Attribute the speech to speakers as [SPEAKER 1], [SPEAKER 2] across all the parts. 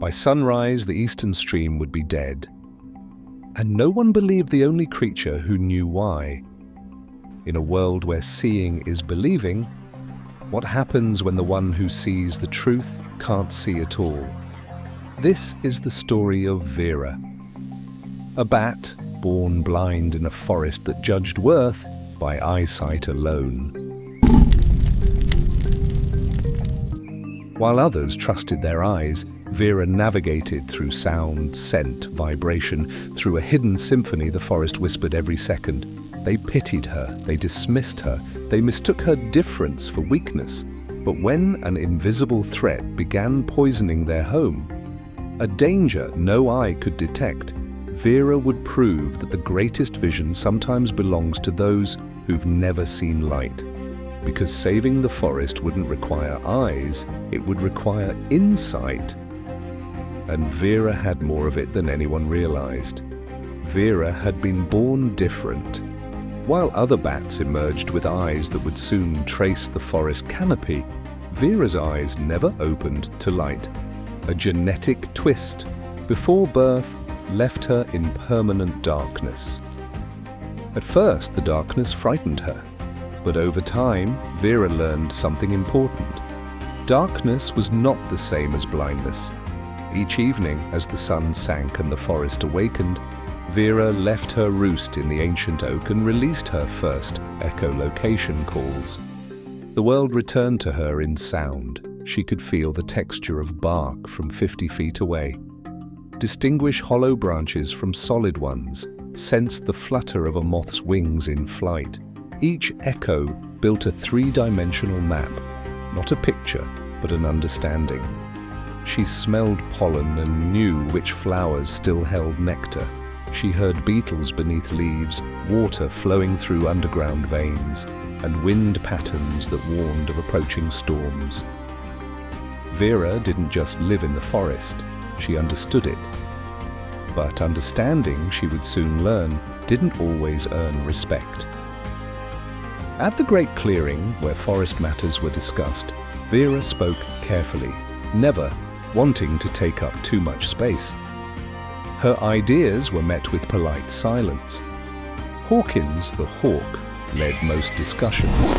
[SPEAKER 1] By sunrise, the eastern stream would be dead. And no one believed the only creature who knew why. In a world where seeing is believing, what happens when the one who sees the truth can't see at all? This is the story of Vera, a bat born blind in a forest that judged worth by eyesight alone. While others trusted their eyes, Vera navigated through sound, scent, vibration, through a hidden symphony the forest whispered every second. They pitied her, they dismissed her, they mistook her difference for weakness. But when an invisible threat began poisoning their home, a danger no eye could detect, Vera would prove that the greatest vision sometimes belongs to those who've never seen light. Because saving the forest wouldn't require eyes, it would require insight. And Vera had more of it than anyone realized. Vera had been born different. While other bats emerged with eyes that would soon trace the forest canopy, Vera's eyes never opened to light. A genetic twist, before birth, left her in permanent darkness. At first, the darkness frightened her. But over time, Vera learned something important. Darkness was not the same as blindness. Each evening, as the sun sank and the forest awakened, Vera left her roost in the ancient oak and released her first echolocation calls. The world returned to her in sound. She could feel the texture of bark from 50 feet away, distinguish hollow branches from solid ones, sense the flutter of a moth's wings in flight. Each echo built a three-dimensional map, not a picture, but an understanding. She smelled pollen and knew which flowers still held nectar. She heard beetles beneath leaves, water flowing through underground veins, and wind patterns that warned of approaching storms. Vera didn't just live in the forest, she understood it. But understanding, she would soon learn, didn't always earn respect. At the great clearing, where forest matters were discussed, Vera spoke carefully, never wanting to take up too much space. Her ideas were met with polite silence. Hawkins, the hawk, led most discussions.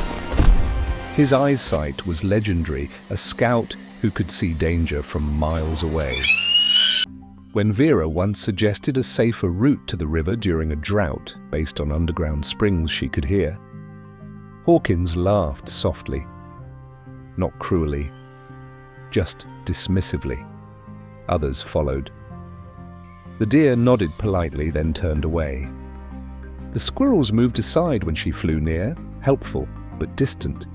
[SPEAKER 1] His eyesight was legendary, a scout who could see danger from miles away. When Vera once suggested a safer route to the river during a drought, based on underground springs she could hear, Hawkins laughed softly, not cruelly, just dismissively. Others followed. The deer nodded politely, then turned away. The squirrels moved aside when she flew near, helpful but distant.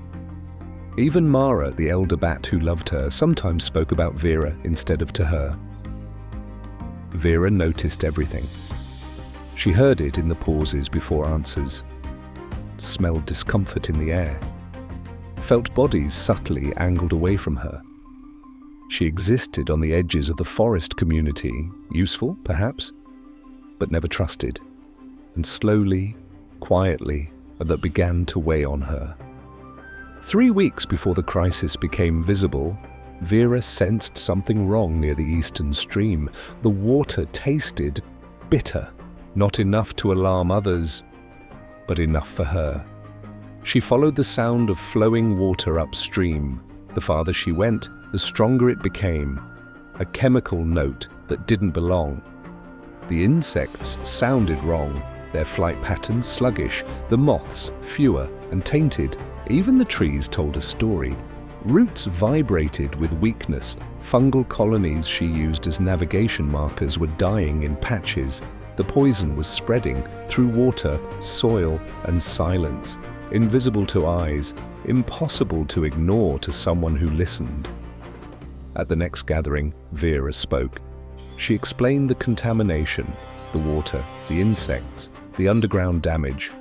[SPEAKER 1] Even Mara, the elder bat who loved her, sometimes spoke about Vera instead of to her. Vera noticed everything. She heard it in the pauses before answers, smelled discomfort in the air, felt bodies subtly angled away from her. She existed on the edges of the forest community, useful, perhaps, but never trusted, and slowly, quietly, that began to weigh on her. 3 weeks before the crisis became visible, Vera sensed something wrong near the eastern stream. The water tasted bitter, not enough to alarm others, but enough for her. She followed the sound of flowing water upstream. The farther she went, the stronger it became, a chemical note that didn't belong. The insects sounded wrong, their flight patterns sluggish, the moths fewer and tainted. Even the trees told a story. Roots vibrated with weakness. Fungal colonies she used as navigation markers were dying in patches. The poison was spreading through water, soil, and silence, invisible to eyes, impossible to ignore to someone who listened. At the next gathering, Vera spoke. She explained the contamination, the water, the insects, the underground damage.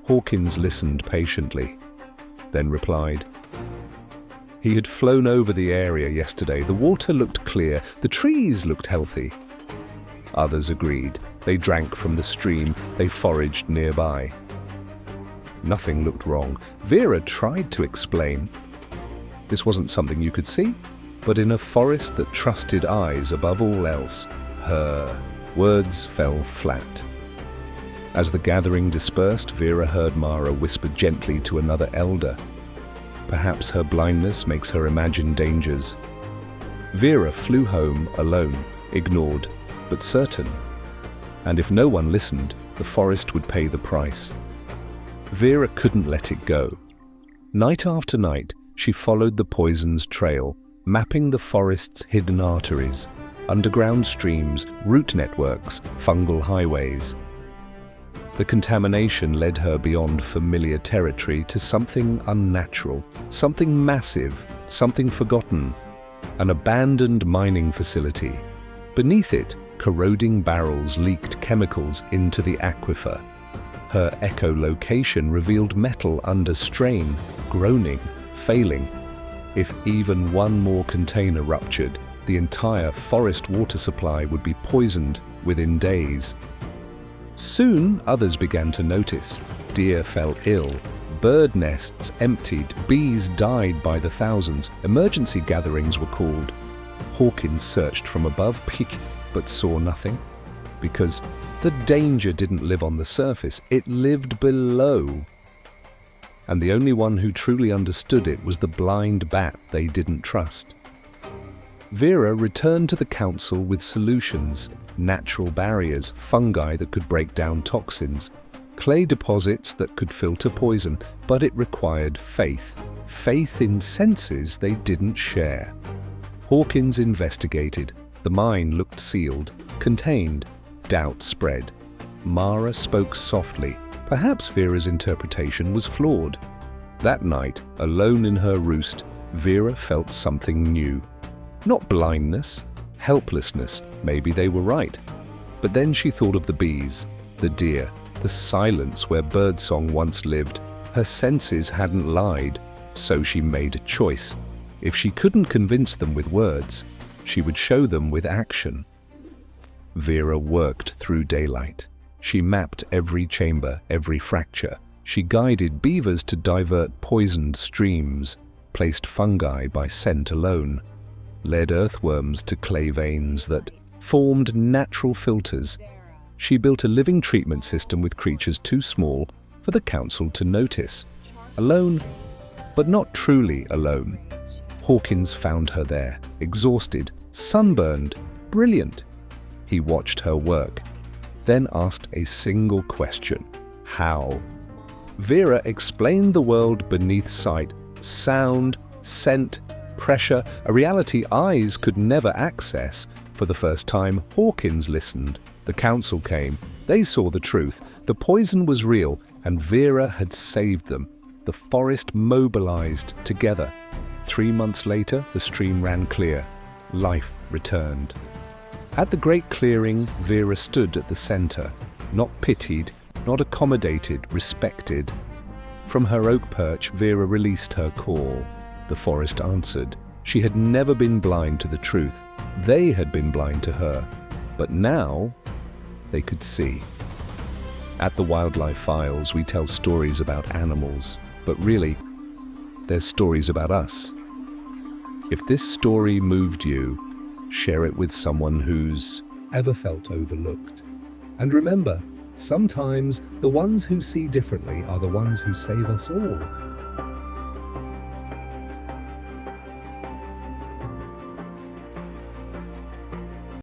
[SPEAKER 1] Hawkins listened patiently, then replied. He had flown over the area yesterday. The water looked clear, the trees looked healthy. Others agreed. They drank from the stream, they foraged nearby. Nothing looked wrong. Vera tried to explain. This wasn't something you could see. but in a forest that trusted eyes above all else, her words fell flat. As the gathering dispersed, Vera heard Mara whisper gently to another elder. Perhaps her blindness makes her imagine dangers. Vera flew home alone, ignored, but certain. And if no one listened, the forest would pay the price. Vera couldn't let it go. Night after night, she followed the poison's trail, mapping the forest's hidden arteries, underground streams, root networks, fungal highways. The contamination led her beyond familiar territory to something unnatural, something massive, something forgotten. An abandoned mining facility. Beneath it, corroding barrels leaked chemicals into the aquifer. Her echolocation revealed metal under strain, groaning, failing. If even one more container ruptured, the entire forest water supply would be poisoned within days. Soon, others began to notice. Deer fell ill, bird nests emptied, bees died by the thousands, emergency gatherings were called. Hawkins searched from above, but saw nothing, because the danger didn't live on the surface, it lived below. And the only one who truly understood it was the blind bat they didn't trust. Vera returned to the council with solutions, natural barriers, fungi that could break down toxins, clay deposits that could filter poison, but it required faith. Faith in senses they didn't share. Hawkins investigated. The mine looked sealed, contained. Doubt spread. Mara spoke softly. Perhaps Vera's interpretation was flawed. That night, alone in her roost, Vera felt something new. Not blindness, helplessness, maybe they were right. But then she thought of the bees, the deer, the silence where birdsong once lived. Her senses hadn't lied, so she made a choice. If she couldn't convince them with words, she would show them with action. Vera worked through daylight. She mapped every chamber, every fracture. She guided beavers to divert poisoned streams, placed fungi by scent alone, led earthworms to clay veins that formed natural filters. She built a living treatment system with creatures too small for the council to notice. Alone, but not truly alone. Hawkins found her there, exhausted, sunburned, brilliant. He watched her work, then asked a single question: how? Vera explained the world beneath sight: sound, scent, pressure, a reality eyes could never access. For the first time, Hawkins listened. The council came. They saw the truth. The poison was real, and Vera had saved them. The forest mobilized together. 3 months later, the stream ran clear. Life returned. At the great clearing, Vera stood at the center, not pitied, not accommodated, respected. From her oak perch, Vera released her call. The forest answered. She had never been blind to the truth. They had been blind to her. But now, they could see. At the Wildlife Files, we tell stories about animals, but really, they're stories about us. If this story moved you, share it with someone who's ever felt overlooked. And remember, sometimes the ones who see differently are the ones who save us all.